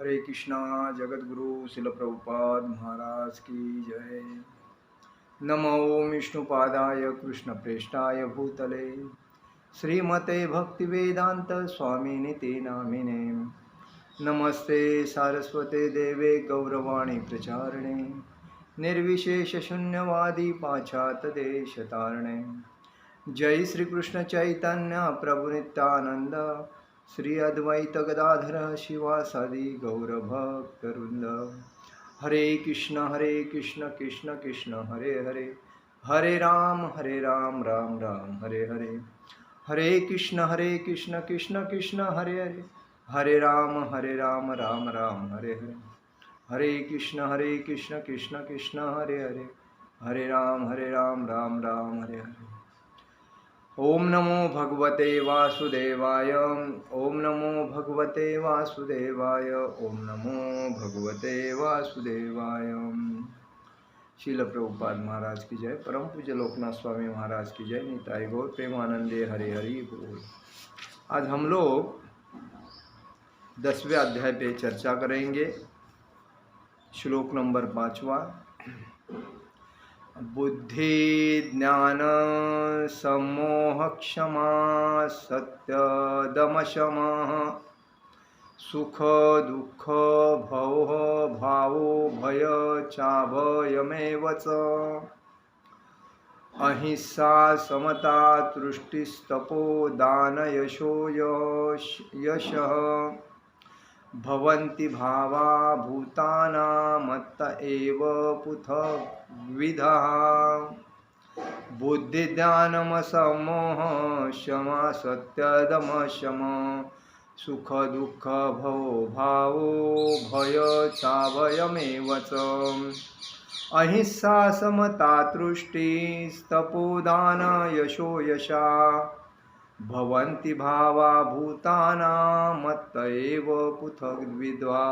हरे कृष्णा। जगत गुरु शिल प्रभुपाद महाराज की जय। नमो विष्णुपादाय कृष्ण प्रेष्ठाय भूतले श्रीमते भक्ति वेदांत स्वामी निते नामिने। नमस्ते सारस्वते देवे गौरवाणी प्रचारिणे निर्विशेष शून्यवादी पाश्चात्य देश तारणे। जय श्री कृष्ण चैतन्य प्रभु नित्यानंद श्री अद्वैत गदाधर शिवासादि गौरभक्तवृंद। हरे कृष्ण कृष्ण कृष्ण हरे हरे, हरे राम राम राम हरे हरे। हरे कृष्ण कृष्ण कृष्ण हरे हरे, हरे राम राम राम हरे हरे। हरे कृष्ण कृष्ण कृष्ण हरे हरे, हरे राम राम राम हरे हरे। ओम नमो भगवते वासुदेवाय, ओम नमो भगवते वासुदेवाय, ओम नमो भगवते वासुदेवाय। शील प्रभुपाद महाराज की जय। परम पूज्य लोकनाथ स्वामी महाराज की जय। निताई गौर प्रेमानंदे हरे हरि बोल। आज हम लोग 10वें अध्याय पे चर्चा करेंगे। श्लोक नंबर 5वां। बुद्धि ज्ञान सम्मोह क्षमा सत्य दम शम सुख दुख भव भावो भय चाभयमेव च अहिंसा समता तुष्टिस्तपो दान यशो यशः भवन्ति भावा भूतानां मत्त एव पृथग्विधः। बुद्धि ज्ञानम सम्मोह क्षमा सत्यदम शम सुख दुख भवो भावो भय चाभयमेव च अहिंसा समता तुष्टिस्तपोदान यशो यशा भवन्ति भावा भूतानां मत्त एव पृथग्विधा।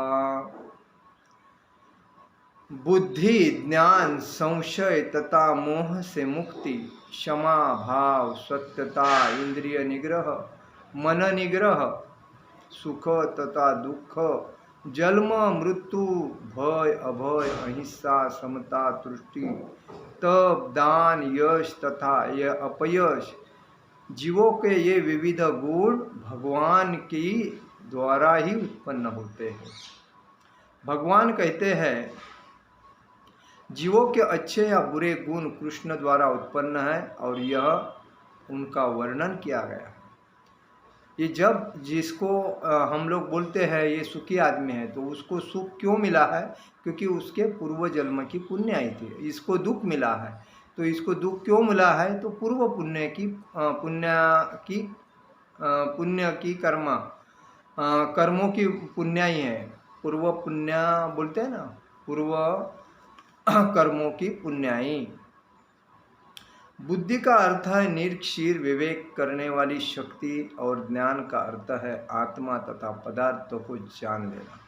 बुद्धि ज्ञान संशय तथा मोह से मुक्ति, क्षमा भाव सत्यता इंद्रिय निग्रह मन निग्रह, सुख तथा दुख जन्म मृत्यु भय अभय अहिंसा समता तुष्टि तप दान यश तथा यह अपयश, जीवों के ये विविध गुण भगवान की द्वारा ही उत्पन्न होते हैं। भगवान कहते हैं जीवों के अच्छे या बुरे गुण कृष्ण द्वारा उत्पन्न है और यह उनका वर्णन किया गया। ये जब जिसको हम लोग बोलते हैं ये सुखी आदमी है, तो उसको सुख क्यों मिला है? क्योंकि उसके पूर्व जन्म की पुण्य आई थी। इसको दुख मिला है, तो इसको दुख क्यों मिला है? तो पूर्व पुण्य की कर्मों की पुण्याई है। पूर्व पुण्य बोलते हैं ना, पूर्व कर्मों की पुण्याई। बुद्धि का अर्थ है निरीक्षीर विवेक करने वाली शक्ति और ज्ञान का अर्थ है आत्मा तथा पदार्थों को जान लेना।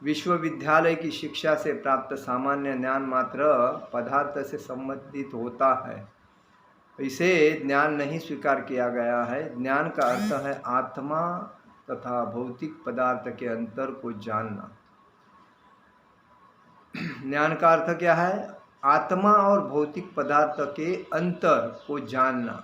विश्वविद्यालय की शिक्षा से प्राप्त सामान्य ज्ञान मात्र पदार्थ से संबंधित होता है, इसे ज्ञान नहीं स्वीकार किया गया है। ज्ञान का अर्थ है आत्मा तथा भौतिक पदार्थ के अंतर को जानना। ज्ञान का अर्थ क्या है? आत्मा और भौतिक पदार्थ के अंतर को जानना।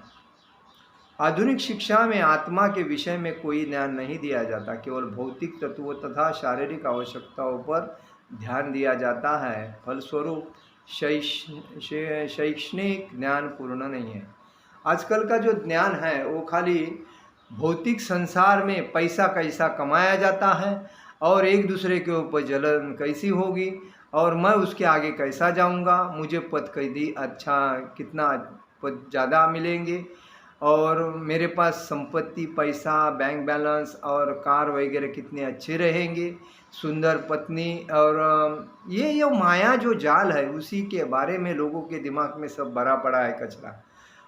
आधुनिक शिक्षा में आत्मा के विषय में कोई ज्ञान नहीं दिया जाता, केवल भौतिक तत्वों तथा शारीरिक आवश्यकताओं पर ध्यान दिया जाता है। फलस्वरूप शैक्षणिक ज्ञान पूर्ण नहीं है। आजकल का जो ज्ञान है वो खाली भौतिक संसार में पैसा कैसा कमाया जाता है और एक दूसरे के ऊपर जलन कैसी होगी और मैं उसके आगे कैसा जाऊंगा, मुझे पद कैदी अच्छा कितना पद ज़्यादा मिलेंगे और मेरे पास संपत्ति पैसा बैंक बैलेंस और कार वगैरह कितने अच्छे रहेंगे, सुंदर पत्नी, और ये माया जो जाल है उसी के बारे में लोगों के दिमाग में सब भरा पड़ा है कचरा।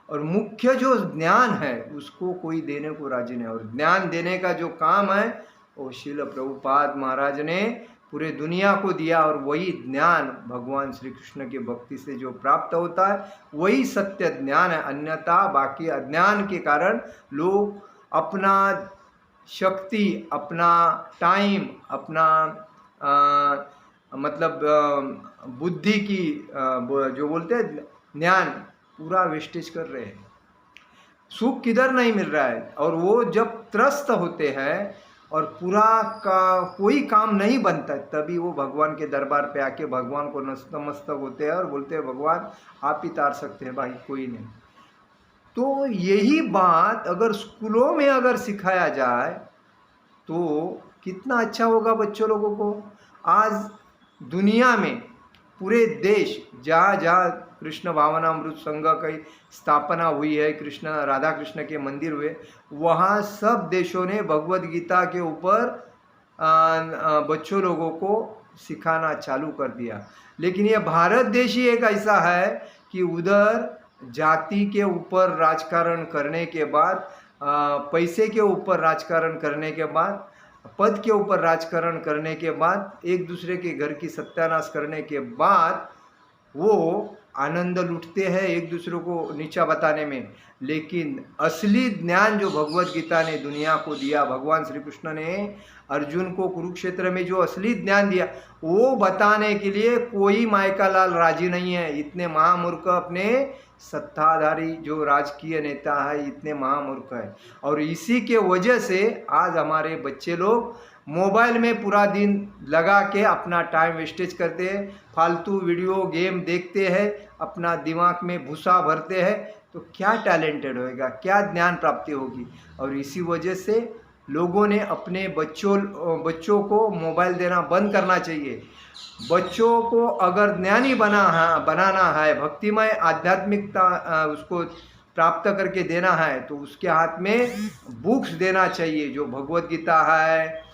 और मुख्य जो ज्ञान है उसको कोई देने को राजी नहीं। और ज्ञान देने का जो काम है वो श्रील प्रभुपाद महाराज ने पूरे दुनिया को दिया और वही ज्ञान भगवान श्री कृष्ण के भक्ति से जो प्राप्त होता है वही सत्य ज्ञान है। अन्यथा बाकी अज्ञान के कारण लोग अपना शक्ति, अपना टाइम, अपना मतलब बुद्धि की जो बोलते हैं ज्ञान, पूरा वेस्टेज कर रहे हैं। सुख किधर नहीं मिल रहा है। और वो जब त्रस्त होते हैं और पूरा का कोई काम नहीं बनता, तभी वो भगवान के दरबार पे आके भगवान को नतमस्तक होते हैं और बोलते हैं भगवान आप ही तार सकते हैं, भाई कोई नहीं। तो यही बात अगर स्कूलों में अगर सिखाया जाए तो कितना अच्छा होगा बच्चों लोगों को। आज दुनिया में पूरे देश जहाँ जहाँ कृष्ण भावनामृत संघ की स्थापना हुई है, कृष्ण राधा कृष्ण के मंदिर हुए, वहाँ सब देशों ने भगवद गीता के ऊपर बच्चों लोगों को सिखाना चालू कर दिया। लेकिन ये भारत देश ही एक ऐसा है कि उधर जाति के ऊपर राजकारण करने के बाद, पैसे के ऊपर राजकारण करने के बाद, पद के ऊपर राजकारण करने के बाद, एक दूसरे के घर की सत्यानाश करने के बाद वो आनंद लूटते हैं एक दूसरे को नीचा बताने में। लेकिन असली ज्ञान जो भगवत गीता ने दुनिया को दिया, भगवान श्री कृष्ण ने अर्जुन को कुरुक्षेत्र में जो असली ज्ञान दिया, वो बताने के लिए कोई मायका लाल राजी नहीं है। इतने महामूर्ख अपने सत्ताधारी जो राजकीय नेता है, इतने महामूर्ख है। और इसी के वजह से आज हमारे बच्चे लोग मोबाइल में पूरा दिन लगा के अपना टाइम वेस्टेज करते हैं, फालतू वीडियो गेम देखते हैं, अपना दिमाग में भूसा भरते हैं। तो क्या टैलेंटेड होएगा, क्या ज्ञान प्राप्ति होगी। और इसी वजह से लोगों ने अपने बच्चों को मोबाइल देना बंद करना चाहिए। बच्चों को अगर ज्ञानी बनाना है, भक्तिमय आध्यात्मिकता उसको प्राप्त करके देना है, तो उसके हाथ में बुक्स देना चाहिए। जो भगवत गीता है,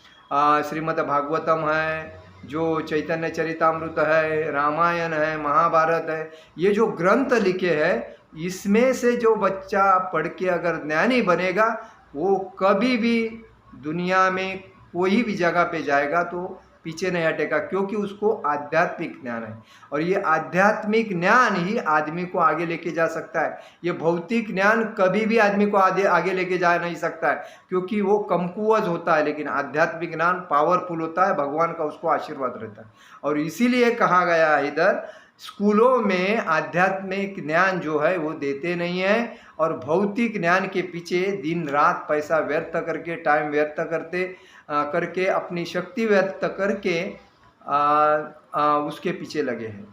श्रीमद् भागवतम है, जो चैतन्य चरितामृत है, रामायण है, महाभारत है, ये जो ग्रंथ लिखे हैं, इसमें से जो बच्चा पढ़ के अगर ज्ञानी बनेगा, वो कभी भी दुनिया में कोई भी जगह पे जाएगा तो पीछे नहीं हटेगा, क्योंकि उसको आध्यात्मिक ज्ञान है। और ये आध्यात्मिक ज्ञान ही आदमी को आगे लेके जा सकता है। ये भौतिक ज्ञान कभी भी आदमी को आगे लेके जा नहीं सकता है, क्योंकि वो कमकुवत होता है। लेकिन आध्यात्मिक ज्ञान पावरफुल होता है, भगवान का उसको आशीर्वाद रहता है। और इसीलिए कहा गया है इधर स्कूलों में आध्यात्मिक ज्ञान जो है वो देते नहीं है, और भौतिक ज्ञान के पीछे दिन रात पैसा व्यर्थ करके, टाइम व्यर्थ करके, अपनी शक्ति व्यर्थ करके उसके पीछे लगे हैं।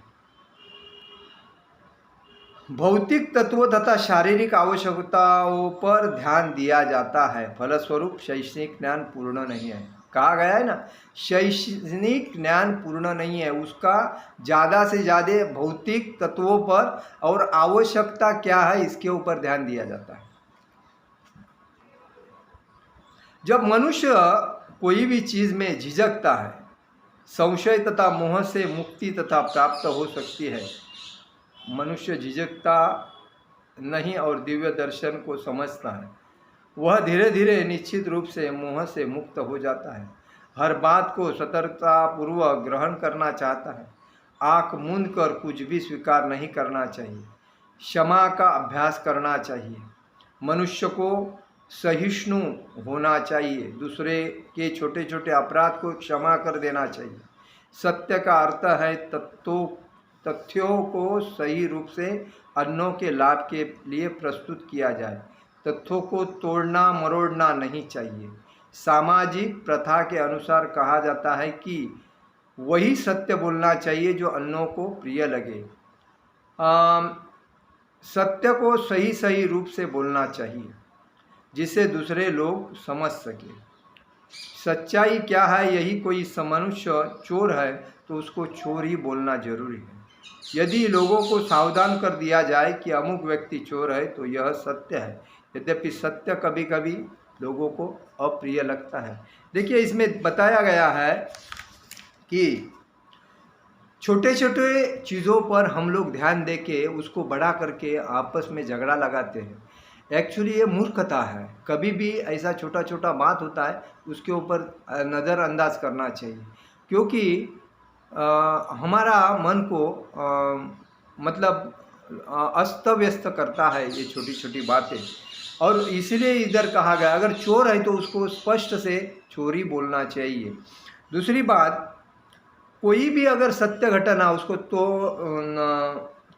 भौतिक तत्वों तथा शारीरिक आवश्यकताओं पर ध्यान दिया जाता है, फलस्वरूप शैक्षणिक ज्ञान पूर्ण नहीं है। कहा गया है ना, शैक्षणिक ज्ञान पूर्ण नहीं है, उसका ज़्यादा से ज़्यादा भौतिक तत्वों पर और आवश्यकता क्या है इसके ऊपर ध्यान दिया जाता है। जब मनुष्य कोई भी चीज़ में झिझकता है, संशय तथा मोह से मुक्ति तथा प्राप्त हो सकती है। मनुष्य झिझकता नहीं और दिव्य दर्शन को समझता है, वह धीरे धीरे निश्चित रूप से मोह से मुक्त हो जाता है। हर बात को सतर्कतापूर्वक ग्रहण करना चाहता है, आँख मूंद कर कुछ भी स्वीकार नहीं करना चाहिए, क्षमा का अभ्यास करना चाहिए, मनुष्य को सहिष्णु होना चाहिए, दूसरे के छोटे छोटे अपराध को क्षमा कर देना चाहिए। सत्य का अर्थ है तथ्यों को सही रूप से अन्यों के लाभ के लिए प्रस्तुत किया जाए। तथ्यों को तोड़ना मरोड़ना नहीं चाहिए। सामाजिक प्रथा के अनुसार कहा जाता है कि वही सत्य बोलना चाहिए जो अन्यों को प्रिय लगे। सत्य को सही सही रूप से बोलना चाहिए जिसे दूसरे लोग समझ सके। सच्चाई क्या है, यही कोई मनुष्य चोर है तो उसको चोर ही बोलना जरूरी है। यदि लोगों को सावधान कर दिया जाए कि अमुक व्यक्ति चोर है तो यह सत्य है, यद्यपि सत्य कभी कभी लोगों को अप्रिय लगता है। देखिए, इसमें बताया गया है कि छोटे छोटे चीज़ों पर हम लोग ध्यान दे के उसको बड़ा करके आपस में झगड़ा लगाते हैं। एक्चुअली ये मूर्खता है। कभी भी ऐसा छोटा छोटा बात होता है उसके ऊपर नज़रअंदाज करना चाहिए, क्योंकि हमारा मन को मतलब अस्त व्यस्त करता है ये छोटी छोटी बातें। और इसलिए इधर कहा गया अगर चोर है तो उसको स्पष्ट से चोरी बोलना चाहिए। दूसरी बात, कोई भी अगर सत्य घटना उसको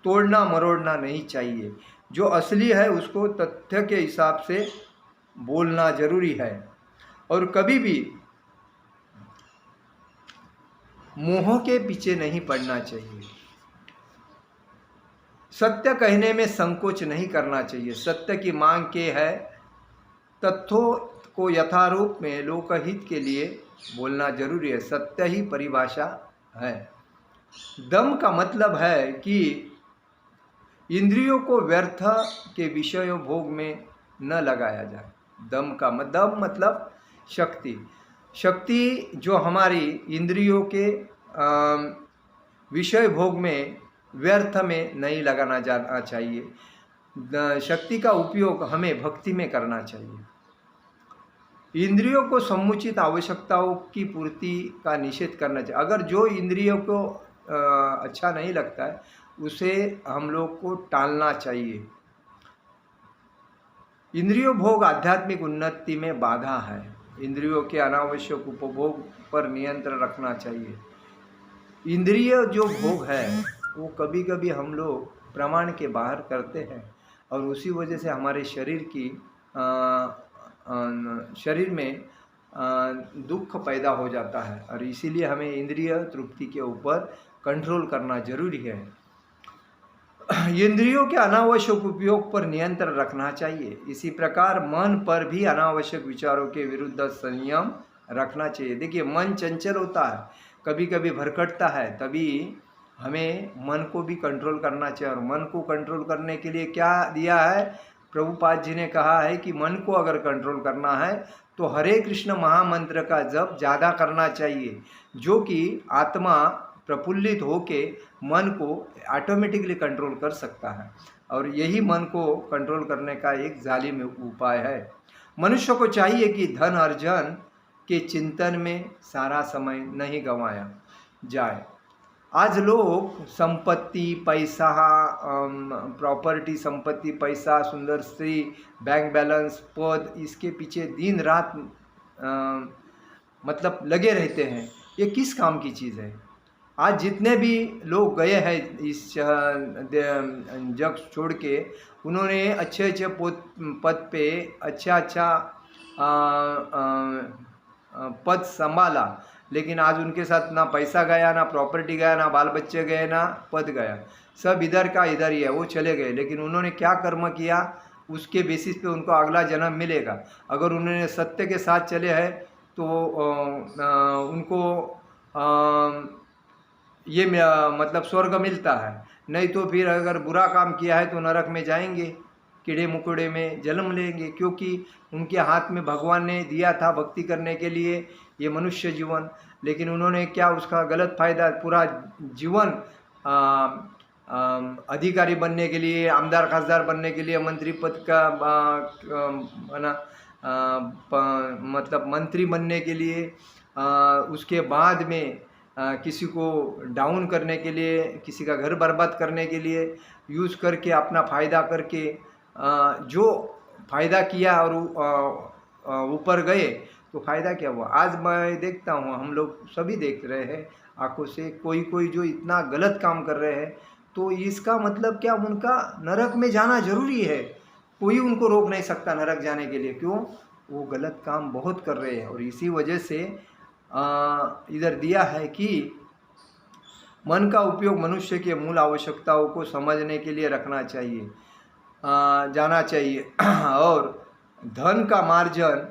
तोड़ना मरोड़ना नहीं चाहिए। जो असली है उसको तथ्य के हिसाब से बोलना जरूरी है। और कभी भी मोह के पीछे नहीं पड़ना चाहिए। सत्य कहने में संकोच नहीं करना चाहिए। सत्य की मांग के है, तथ्यों को यथारूप में लोकहित के लिए बोलना जरूरी है। सत्य ही परिभाषा है। दम का मतलब है कि इंद्रियों को व्यर्थ के विषय भोग में न लगाया जाए। दम मतलब शक्ति। शक्ति जो हमारी इंद्रियों के विषय भोग में व्यर्थ में नहीं लगाना जाना चाहिए। शक्ति का उपयोग हमें भक्ति में करना चाहिए। इंद्रियों को समुचित आवश्यकताओं की पूर्ति का निषेध करना चाहिए। अगर जो इंद्रियों को अच्छा नहीं लगता है उसे हम लोग को टालना चाहिए। इंद्रियों भोग आध्यात्मिक उन्नति में बाधा है। इंद्रियों के अनावश्यक उपभोग पर नियंत्रण रखना चाहिए। इंद्रिय जो भोग है वो कभी कभी हम लोग प्रमाण के बाहर करते हैं और उसी वजह से हमारे शरीर में दुख पैदा हो जाता है। और इसीलिए हमें इंद्रिय तृप्ति के ऊपर कंट्रोल करना जरूरी है। इंद्रियों के अनावश्यक उपयोग पर नियंत्रण रखना चाहिए। इसी प्रकार मन पर भी अनावश्यक विचारों के विरुद्ध संयम रखना चाहिए। देखिए, मन चंचल होता है, कभी कभी भरकटता है, तभी हमें मन को भी कंट्रोल करना चाहिए। और मन को कंट्रोल करने के लिए क्या दिया है? प्रभुपाद जी ने कहा है कि मन को अगर कंट्रोल करना है तो हरे कृष्ण महामंत्र का जप ज़्यादा करना चाहिए, जो कि आत्मा प्रफुल्लित होके मन को ऑटोमेटिकली कंट्रोल कर सकता है। और यही मन को कंट्रोल करने का एक जालिम उपाय है। मनुष्य को चाहिए कि धन अर्जन के चिंतन में सारा समय नहीं गंवाया जाए। आज लोग संपत्ति, पैसा, प्रॉपर्टी, संपत्ति, पैसा, सुंदर स्त्री, बैंक बैलेंस, पद, इसके पीछे दिन रात मतलब लगे रहते हैं। ये किस काम की चीज़ है? आज जितने भी लोग गए हैं इस जग छोड़ के, उन्होंने अच्छे अच्छे पद पे अच्छा पद संभाला, लेकिन आज उनके साथ ना पैसा गया, ना प्रॉपर्टी गया, ना बाल बच्चे गए, ना पद गया। सब इधर का इधर ही है। वो चले गए, लेकिन उन्होंने क्या कर्म किया उसके बेसिस पे उनको अगला जन्म मिलेगा। अगर उन्होंने सत्य के साथ चले हैं तो उनको ये मतलब स्वर्ग मिलता है। नहीं तो फिर अगर बुरा काम किया है तो नरक में जाएंगे, कीड़े मकोड़े में जन्म लेंगे, क्योंकि उनके हाथ में भगवान ने दिया था भक्ति करने के लिए ये मनुष्य जीवन। लेकिन उन्होंने क्या उसका गलत फायदा, पूरा जीवन अधिकारी बनने के लिए, आमदार खासदार बनने के लिए, मंत्री पद का मतलब मंत्री बनने के लिए, उसके बाद में किसी को डाउन करने के लिए, किसी का घर बर्बाद करने के लिए यूज़ करके, अपना फ़ायदा करके जो फ़ायदा किया और ऊपर गए तो फ़ायदा क्या हुआ? आज मैं देखता हूँ, हम लोग सभी देख रहे हैं आंखों से, कोई जो इतना गलत काम कर रहे हैं, तो इसका मतलब क्या? उनका नरक में जाना जरूरी है। कोई उनको रोक नहीं सकता नरक जाने के लिए। क्यों? वो गलत काम बहुत कर रहे हैं। और इसी वजह से इधर दिया है कि मन का उपयोग मनुष्य के मूल आवश्यकताओं को समझने के लिए रखना चाहिए, जाना चाहिए। और धन का मार्जन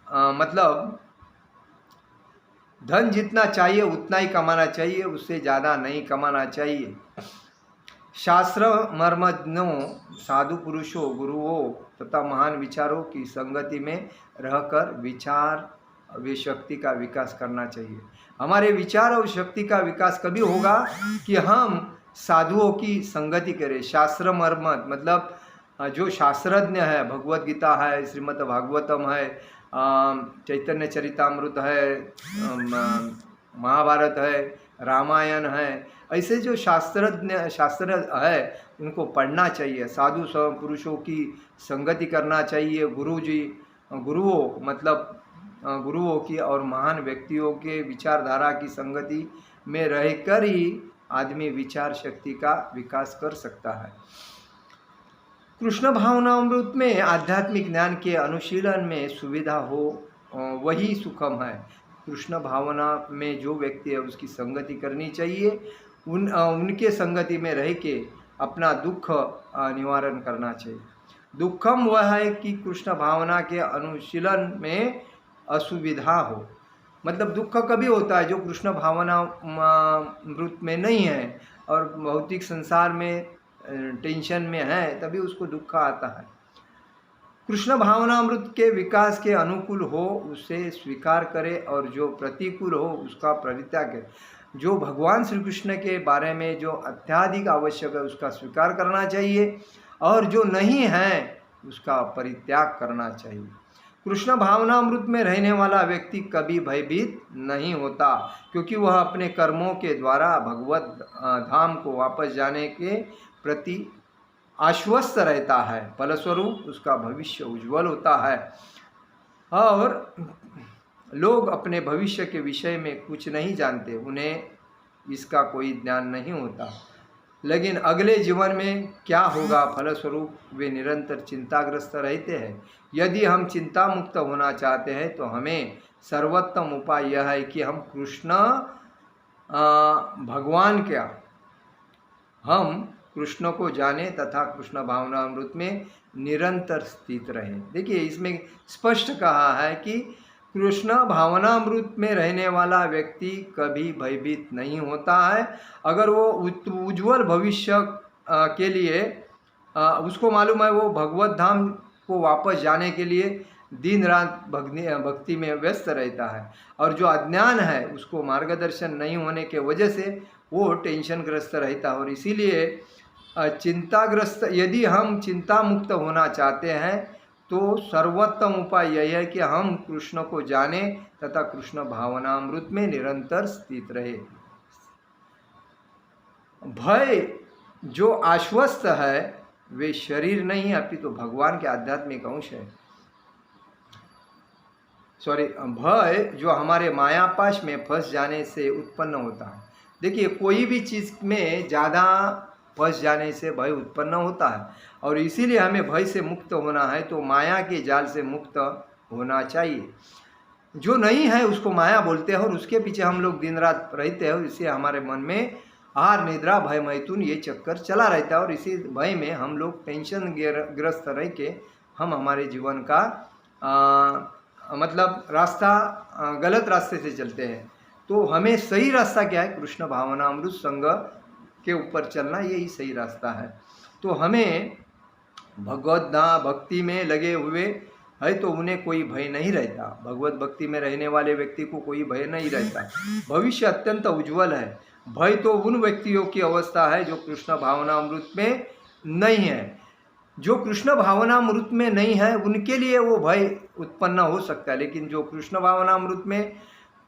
मतलब धन जितना चाहिए उतना ही कमाना चाहिए, उससे ज़्यादा नहीं कमाना चाहिए। शास्त्र मर्मज्ञों, साधु पुरुषों, गुरुओं तथा महान विचारों की संगति में रहकर विचार व शक्ति का विकास करना चाहिए। हमारे विचार और शक्ति का विकास कभी होगा कि हम साधुओं की संगति करें। शास्त्र मर्मज्ञ मतलब जो शास्त्रज्ञ है, भगवत गीता है, श्रीमद् भागवतम है, चैतन्य चरितामृत है, महाभारत है, रामायण है, ऐसे जो शास्त्र है उनको पढ़ना चाहिए। साधु पुरुषों की संगति करना चाहिए। गुरुओं मतलब गुरुओं की और महान व्यक्तियों के विचारधारा की संगति में रहकर ही आदमी विचार शक्ति का विकास कर सकता है। कृष्ण भावनामृत में आध्यात्मिक ज्ञान के अनुशीलन में सुविधा हो वही सुखम है। कृष्ण भावना में जो व्यक्ति है उसकी संगति करनी चाहिए। उनके संगति में रह के अपना दुख निवारण करना चाहिए। दुखम वह है कि कृष्ण भावना के अनुशीलन में असुविधा हो। मतलब दुख कभी होता है जो कृष्ण भावना अमृत में नहीं है और भौतिक संसार में टेंशन में है, तभी उसको दुख आता है। कृष्ण भावनामृत के विकास के अनुकूल हो उसे स्वीकार करे और जो प्रतिकूल हो उसका परित्याग करे। जो भगवान श्री कृष्ण के बारे में जो अत्याधिक आवश्यक है उसका स्वीकार करना चाहिए और जो नहीं है उसका परित्याग करना चाहिए। कृष्ण भावनामृत में रहने वाला व्यक्ति कभी भयभीत नहीं होता, क्योंकि वह अपने कर्मों के द्वारा भगवत धाम को वापस जाने के प्रति आश्वस्त रहता है। फलस्वरूप उसका भविष्य उज्जवल होता है और लोग अपने भविष्य के विषय में कुछ नहीं जानते, उन्हें इसका कोई ज्ञान नहीं होता। लेकिन अगले जीवन में क्या होगा, फलस्वरूप वे निरंतर चिंताग्रस्त रहते हैं। यदि हम चिंता मुक्त होना चाहते हैं तो हमें सर्वोत्तम उपाय यह है कि हम कृष्ण को जाने तथा कृष्ण भावनामृत में निरंतर स्थित रहें। देखिए इसमें स्पष्ट कहा है कि कृष्ण भावनामृत में रहने वाला व्यक्ति कभी भयभीत नहीं होता है। अगर वो उज्ज्वल भविष्य के लिए उसको मालूम है वो भगवत धाम को वापस जाने के लिए दिन रात भक्ति में व्यस्त रहता है, और जो अज्ञान है उसको मार्गदर्शन नहीं होने के वजह से वो टेंशनग्रस्त रहता है। और इसीलिए चिंताग्रस्त, यदि हम चिंता मुक्त होना चाहते हैं तो सर्वोत्तम उपाय यह है कि हम कृष्ण को जाने तथा कृष्ण भावनामृत में निरंतर स्थित रहे। भय जो आश्वस्त है वे शरीर नहीं अपितु तो भगवान के आध्यात्मिक अंश है। भय जो हमारे मायापाश में फंस जाने से उत्पन्न होता है। देखिए कोई भी चीज़ में ज़्यादा फंस जाने से भय उत्पन्न होता है, और इसीलिए हमें भय से मुक्त होना है तो माया के जाल से मुक्त होना चाहिए। जो नहीं है उसको माया बोलते हैं और उसके पीछे हम लोग दिन रात रहते हैं। इससे हमारे मन में आहार निद्रा भय मैथुन ये चक्कर चला रहता है, और इसी भय में हम लोग टेंशन ग्रस्त रह के हम हमारे जीवन का मतलब रास्ता गलत रास्ते से चलते हैं। तो हमें सही रास्ता क्या है, कृष्ण भावनामृत संग के ऊपर चलना, यही सही रास्ता है। तो हमें भगवत भक्ति में लगे हुए है तो उन्हें कोई भय नहीं रहता। भगवत भक्ति में रहने वाले व्यक्ति को कोई भय नहीं रहता। भविष्य अत्यंत उज्जवल है। भय तो उन व्यक्तियों की अवस्था है जो कृष्ण भावनामृत में नहीं है। जो कृष्ण भावनामृत में नहीं है उनके लिए वो भय उत्पन्न हो सकता है, लेकिन जो कृष्ण भावनामृत में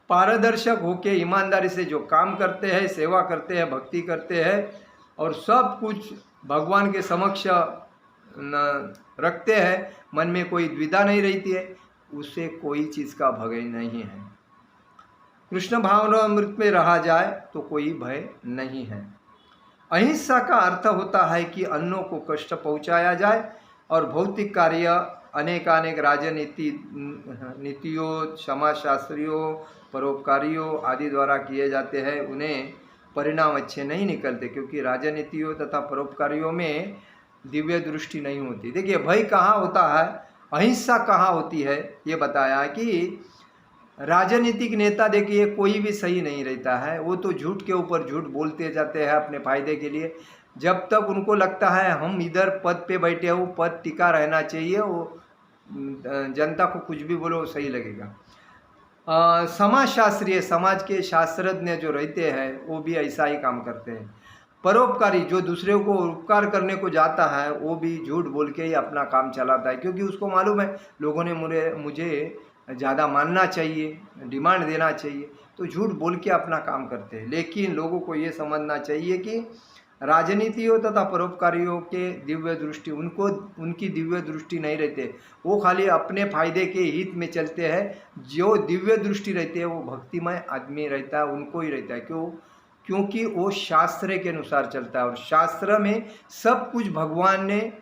पारदर्शक होके ईमानदारी से जो काम करते हैं, सेवा करते हैं, भक्ति करते हैं और सब कुछ भगवान के समक्ष रखते हैं, मन में कोई द्विधा नहीं रहती है, उससे कोई चीज़ का भय नहीं है। कृष्ण भावनामृत में रहा जाए तो कोई भय नहीं है। अहिंसा का अर्थ होता है कि अन्यों को कष्ट पहुंचाया जाए, और भौतिक कार्य अनेकानेक नीतियों, समाजशास्त्रियों, परोपकारियों आदि द्वारा किए जाते हैं। उन्हें परिणाम अच्छे नहीं निकलते, क्योंकि राजनीतियों तथा परोपकारियों में दिव्य दृष्टि नहीं होती। देखिए भय कहाँ होता है, अहिंसा कहाँ होती है, ये बताया कि राजनीतिक नेता देखिए कोई भी सही नहीं रहता है। वो तो झूठ के ऊपर झूठ बोलते जाते हैं अपने फायदे के लिए। जब तक उनको लगता है हम इधर पद पे बैठे हो, पद टिका रहना चाहिए, वो जनता को कुछ भी बोलो सही लगेगा। समाजशास्त्रीय, समाज के शास्त्रज्ञ जो रहते हैं वो भी ऐसा ही काम करते हैं। परोपकारी जो दूसरे को उपकार करने को जाता है वो भी झूठ बोल के ही अपना काम चलाता है, क्योंकि उसको मालूम है लोगों ने मुझे ज़्यादा मानना चाहिए, डिमांड देना चाहिए, तो झूठ बोल के अपना काम करते हैं। लेकिन लोगों को ये समझना चाहिए कि राजनीतियों तथा परोपकारियों के दिव्य दृष्टि उनकी दिव्य दृष्टि नहीं रहते, वो खाली अपने फायदे के हित में चलते हैं। जो दिव्य दृष्टि रहती है वो भक्तिमय आदमी रहता है, उनको ही रहता है। क्यों? क्योंकि वो शास्त्र के अनुसार चलता है और शास्त्र में सब कुछ भगवान ने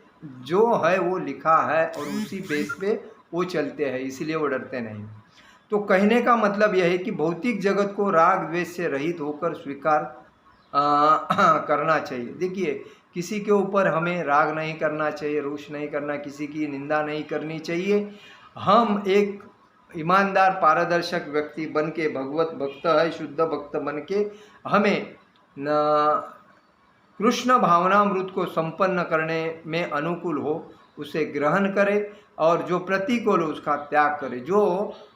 जो है वो लिखा है और उसी बेस पे वो चलते हैं, इसीलिए वो डरते नहीं। तो कहने का मतलब यह है कि भौतिक जगत को राग द्वेष से रहित होकर स्वीकार करना चाहिए। देखिए, किसी के ऊपर हमें राग नहीं करना चाहिए, रोष नहीं करना, किसी की निंदा नहीं करनी चाहिए। हम एक ईमानदार पारदर्शक व्यक्ति बन के, भगवत भक्त है, शुद्ध भक्त बन के हमें कृष्ण भावनामृत को संपन्न करने में अनुकूल हो उसे ग्रहण करे और जो प्रतिकूल हो उसका त्याग करे। जो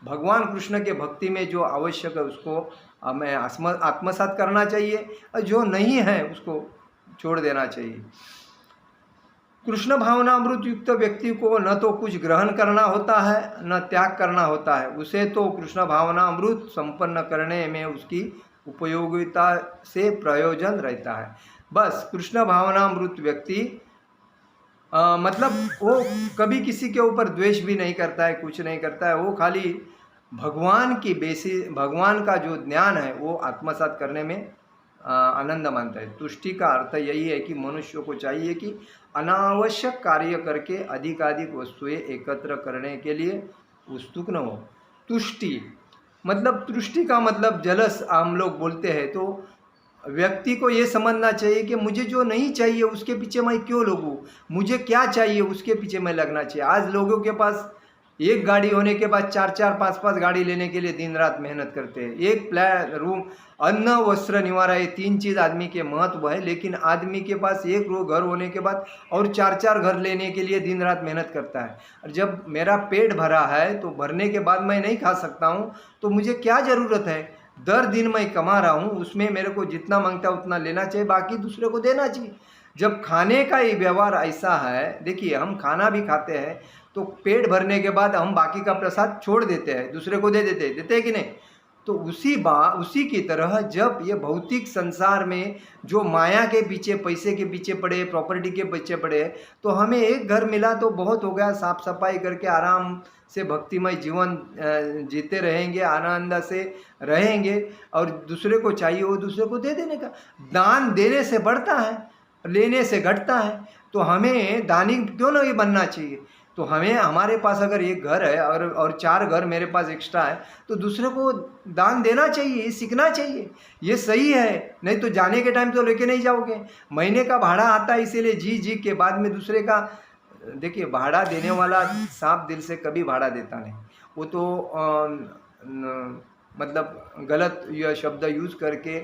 भगवान कृष्ण के भक्ति में जो आवश्यक है उसको हमें आत्मसात करना चाहिए और जो नहीं है उसको छोड़ देना चाहिए। कृष्ण भावनामृत युक्त व्यक्ति को न तो कुछ ग्रहण करना होता है न त्याग करना होता है, उसे तो कृष्ण भावनामृत संपन्न करने में उसकी उपयोगिता से प्रयोजन रहता है। बस कृष्ण भावनामृत व्यक्ति मतलब वो कभी किसी के ऊपर द्वेष भी नहीं करता है, कुछ नहीं करता है, वो खाली भगवान की भगवान का जो ज्ञान है वो आत्मसात करने में आनंद मानता है। तुष्टि का अर्थ यही है कि मनुष्य को चाहिए कि अनावश्यक कार्य करके अधिकाधिक वस्तुएं एकत्र करने के लिए उत्सुक न हो। तुष्टि मतलब, तुष्टि का मतलब जलस हम लोग बोलते हैं। तो व्यक्ति को ये समझना चाहिए कि मुझे जो नहीं चाहिए उसके पीछे मैं क्यों लगूं, मुझे क्या चाहिए उसके पीछे मैं लगना चाहिए। आज लोगों के पास एक गाड़ी होने के बाद 4-4, 5-5 गाड़ी लेने के लिए दिन रात मेहनत करते हैं। एक फ्लैट, रूम, अन्न, वस्त्र, निवारा, ये 3 चीज़ आदमी के महत्व है। लेकिन आदमी के पास एक घर होने के बाद और 4-4 घर लेने के लिए दिन रात मेहनत करता है। और जब मेरा पेट भरा है तो भरने के बाद मैं नहीं खा सकता हूँ, तो मुझे क्या ज़रूरत है? दर दिन मैं कमा रहा हूँ, उसमें मेरे को जितना मांगता है उतना लेना चाहिए, बाकी दूसरे को देना चाहिए। जब खाने का ये व्यवहार ऐसा है, देखिए हम खाना भी खाते हैं तो पेट भरने के बाद हम बाकी का प्रसाद छोड़ देते हैं, दूसरे को देते हैं कि नहीं? तो उसी की तरह जब ये भौतिक संसार में जो माया के पीछे, पैसे के पीछे पड़े, प्रॉपर्टी के पीछे पड़े, तो हमें एक घर मिला तो बहुत हो गया, साफ सफाई करके आराम से भक्तिमय जीवन जीते रहेंगे, आनंद से रहेंगे और दूसरे को चाहिए वो दूसरे को दे देने का। दान देने से बढ़ता है, लेने से घटता है। तो हमें दानी क्यों नहीं बनना चाहिए? तो हमें, हमारे पास अगर एक घर है और 4 घर मेरे पास एक्स्ट्रा है तो दूसरे को दान देना चाहिए, ये सीखना चाहिए, ये सही है। नहीं तो जाने के टाइम तो लेके नहीं जाओगे। महीने का भाड़ा आता है, इसीलिए जी के बाद में दूसरे का, देखिए भाड़ा देने वाला साफ दिल से कभी भाड़ा देता नहीं, वो तो मतलब गलत यह शब्द यूज़ करके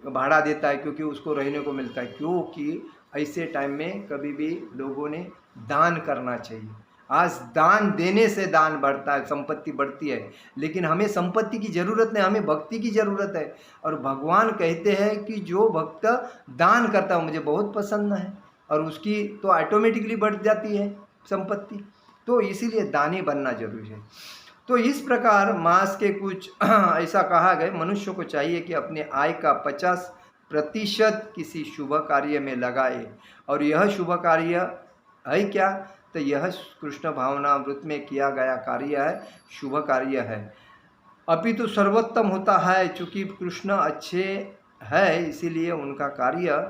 भाड़ा देता है क्योंकि उसको रहने को मिलता है। क्योंकि ऐसे टाइम में कभी भी लोगों ने दान करना चाहिए। आज दान देने से दान बढ़ता है, संपत्ति बढ़ती है, लेकिन हमें संपत्ति की ज़रूरत नहीं, हमें भक्ति की ज़रूरत है। और भगवान कहते हैं कि जो भक्त दान करता है मुझे बहुत पसंद है, और उसकी तो ऑटोमेटिकली बढ़ जाती है संपत्ति। तो इसीलिए दानी बनना जरूरी है। तो इस प्रकार मास के कुछ ऐसा कहा गया, मनुष्य को चाहिए कि अपने आय का 50% किसी शुभ कार्य में लगाए। और यह शुभ कार्य है क्या? तो यह कृष्ण भावनामृत में किया गया कार्य है, शुभ कार्य है। अपितु सर्वोत्तम होता है, चूँकि कृष्ण अच्छे है इसीलिए उनका कार्य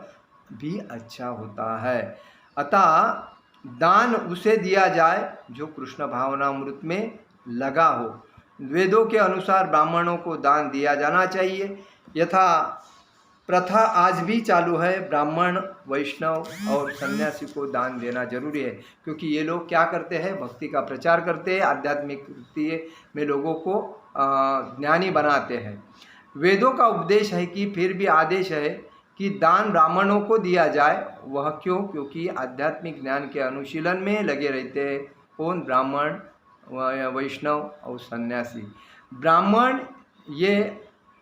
भी अच्छा होता है। अतः दान उसे दिया जाए जो कृष्ण भावनामृत में लगा हो। वेदों के अनुसार ब्राह्मणों को दान दिया जाना चाहिए, यथा प्रथा आज भी चालू है। ब्राह्मण, वैष्णव और सन्यासी को दान देना जरूरी है, क्योंकि ये लोग क्या करते हैं? भक्ति का प्रचार करते हैं, आध्यात्मिक में लोगों को ज्ञानी बनाते हैं। वेदों का उपदेश है कि फिर भी आदेश है कि दान ब्राह्मणों को दिया जाए। वह क्यों? क्योंकि आध्यात्मिक ज्ञान के अनुशीलन में लगे रहते हैं। कौन? ब्राह्मण, वैष्णव और सन्यासी। ब्राह्मण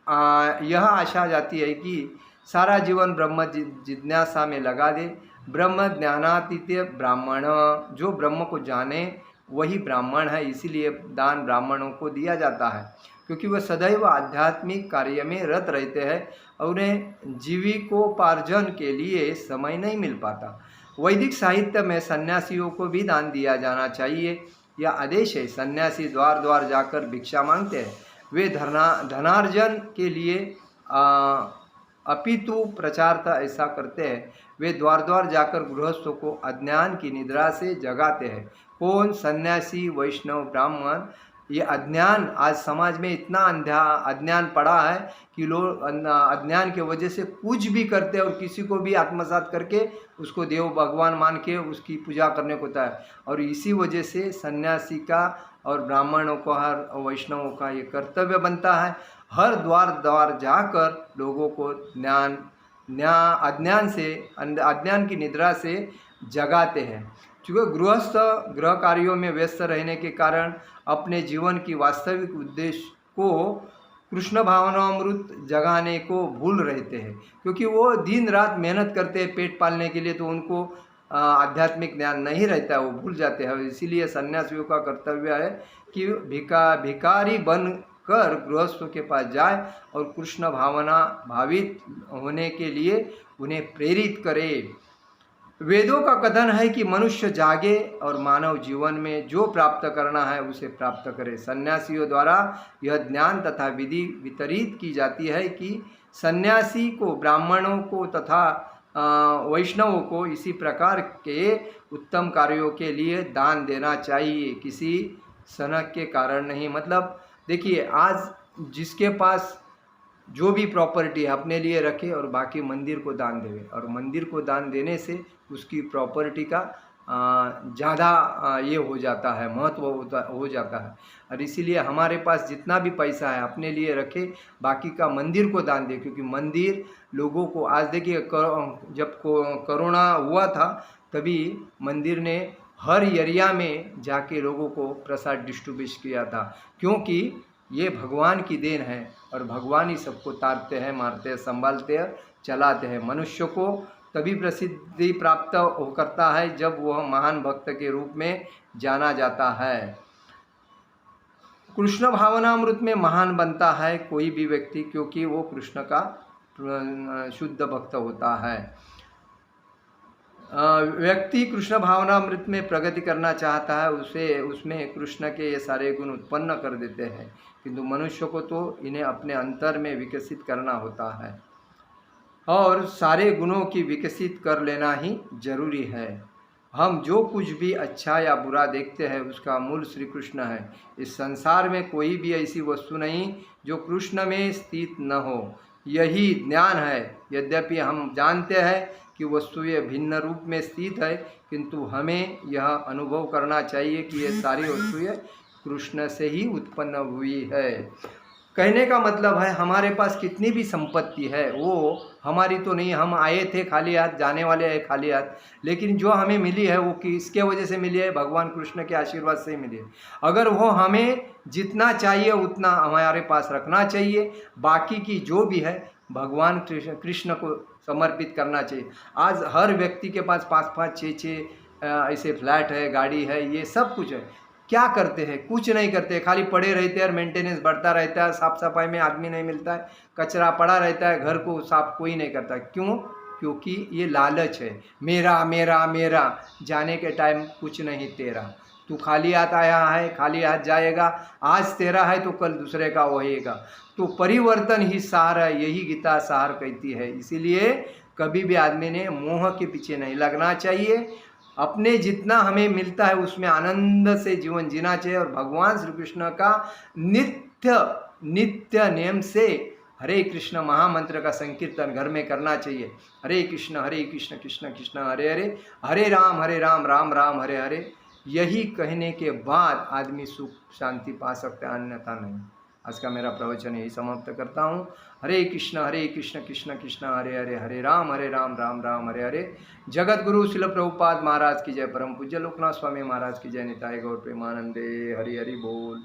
यह आशा जाती है कि सारा जीवन ब्रह्म जिज्ञासा में लगा दे। ब्रह्म ज्ञानातीत ब्राह्मण, जो ब्रह्म को जाने वही ब्राह्मण है। इसीलिए दान ब्राह्मणों को दिया जाता है, क्योंकि वह सदैव आध्यात्मिक कार्य में रत रहते हैं और उन्हें जीविकोपार्जन के लिए समय नहीं मिल पाता। वैदिक साहित्य में सन्यासियों को भी दान दिया जाना चाहिए, यह आदेश है। सन्यासी द्वार द्वार जाकर भिक्षा मांगते हैं, वे धनार्जन के लिए अपितु प्रचारता ऐसा करते हैं। वे द्वार द्वार जाकर गृहस्थों को अज्ञान की निद्रा से जगाते हैं। कौन? सन्यासी, वैष्णव, ब्राह्मण। ये अज्ञान आज समाज में इतना अज्ञान पड़ा है कि लोग अज्ञान के वजह से कुछ भी करते हैं और किसी को भी आत्मसात करके उसको देव भगवान मान के उसकी पूजा करने को होता है। और इसी वजह से सन्यासी का और ब्राह्मणों को, हर वैष्णवों का ये कर्तव्य बनता है, हर द्वार द्वार जाकर लोगों को अज्ञान की निद्रा से जगाते हैं। क्योंकि गृहस्थ गृह कार्यों में व्यस्त रहने के कारण अपने जीवन की वास्तविक उद्देश्य को, कृष्ण भावनामृत जगाने को भूल रहते हैं, क्योंकि वो दिन रात मेहनत करते हैं पेट पालने के लिए, तो उनको आध्यात्मिक ज्ञान नहीं रहता है, वो भूल जाते हैं। इसीलिए सन्यासियों का कर्तव्य है कि भिखारी बन कर गृहस्थों के पास जाए और कृष्ण भावना भावित होने के लिए उन्हें प्रेरित करे। वेदों का कथन है कि मनुष्य जागे और मानव जीवन में जो प्राप्त करना है उसे प्राप्त करे। सन्यासियों द्वारा यह ज्ञान तथा विधि वितरित की जाती है कि सन्यासी को, ब्राह्मणों को तथा वैष्णवों को इसी प्रकार के उत्तम कार्यों के लिए दान देना चाहिए, किसी सनक के कारण नहीं। मतलब देखिए, आज जिसके पास जो भी प्रॉपर्टी है अपने लिए रखे और बाकी मंदिर को दान देवे, और मंदिर को दान देने से उसकी प्रॉपर्टी का ज़्यादा ये हो जाता है, महत्व हो जाता है। और इसीलिए हमारे पास जितना भी पैसा है अपने लिए रखे, बाकी का मंदिर को दान दे, क्योंकि मंदिर लोगों को, आज देखिए जब कोरोना हुआ था तभी मंदिर ने हर एरिया में जाके लोगों को प्रसाद डिस्ट्रीब्यूट किया था, क्योंकि ये भगवान की देन है और भगवान ही सबको तारते हैं, मारते हैं, संभालते हैं, चलाते हैं। मनुष्य को तभी प्रसिद्धि प्राप्त करता है जब वह महान भक्त के रूप में जाना जाता है। कृष्ण भावनामृत में महान बनता है कोई भी व्यक्ति, क्योंकि वो कृष्ण का शुद्ध भक्त होता है। व्यक्ति कृष्ण भावनामृत में प्रगति करना चाहता है, उसमें कृष्ण के ये सारे गुण उत्पन्न कर देते हैं, किंतु मनुष्य को तो इन्हें अपने अंतर में विकसित करना होता है और सारे गुणों की विकसित कर लेना ही जरूरी है। हम जो कुछ भी अच्छा या बुरा देखते हैं उसका मूल श्री कृष्ण है। इस संसार में कोई भी ऐसी वस्तु नहीं जो कृष्ण में स्थित न हो, यही ज्ञान है। यद्यपि हम जानते हैं कि वस्तुएं भिन्न रूप में स्थित है, किंतु हमें यह अनुभव करना चाहिए कि ये सारी वस्तुएं कृष्ण से ही उत्पन्न हुई है। कहने का मतलब है, हमारे पास कितनी भी संपत्ति है वो हमारी तो नहीं, हम आए थे खाली हाथ, जाने वाले हैं खाली हाथ, लेकिन जो हमें मिली है वो किसके वजह से मिली है? भगवान कृष्ण के आशीर्वाद से ही मिली है। अगर वो हमें जितना चाहिए उतना हमारे पास रखना चाहिए, बाकी की जो भी है भगवान कृष्ण को समर्पित करना चाहिए। आज हर व्यक्ति के पास 5-5, 6-6 ऐसे फ्लैट है, गाड़ी है, ये सब कुछ है। क्या करते हैं? कुछ नहीं करते, खाली पड़े रहते हैं और मेंटेनेंस बढ़ता रहता है। साफ सफाई में आदमी नहीं मिलता है, कचरा पड़ा रहता है, घर को साफ कोई नहीं करता। क्यों? क्योंकि ये लालच है, मेरा मेरा मेरा। जाने के टाइम कुछ नहीं तेरा, तू खाली हाथ आया है, खाली हाथ जाएगा। आज तेरा है तो कल दूसरे का होएगा। तो परिवर्तन ही सार है, यही गीता सार कहती है। इसीलिए कभी भी आदमी ने मोह के पीछे नहीं लगना चाहिए। अपने जितना हमें मिलता है उसमें आनंद से जीवन जीना चाहिए और भगवान श्री कृष्ण का नित्य नियम से हरे कृष्ण महामंत्र का संकीर्तन घर में करना चाहिए। हरे कृष्ण कृष्ण कृष्ण हरे हरे, हरे राम राम राम हरे हरे। यही कहने के बाद आदमी सुख शांति पा सकता है, अन्यथा नहीं। आज का मेरा प्रवचन यही समाप्त करता हूँ। हरे कृष्ण कृष्ण कृष्ण हरे हरे, हरे राम राम राम हरे हरे। जगत गुरु शिल प्रभुपाद महाराज की जय, परम पूज्य लोकनाथ स्वामी महाराज की जय। निताय गौर प्रेमानंदे, हरि हरि बोल।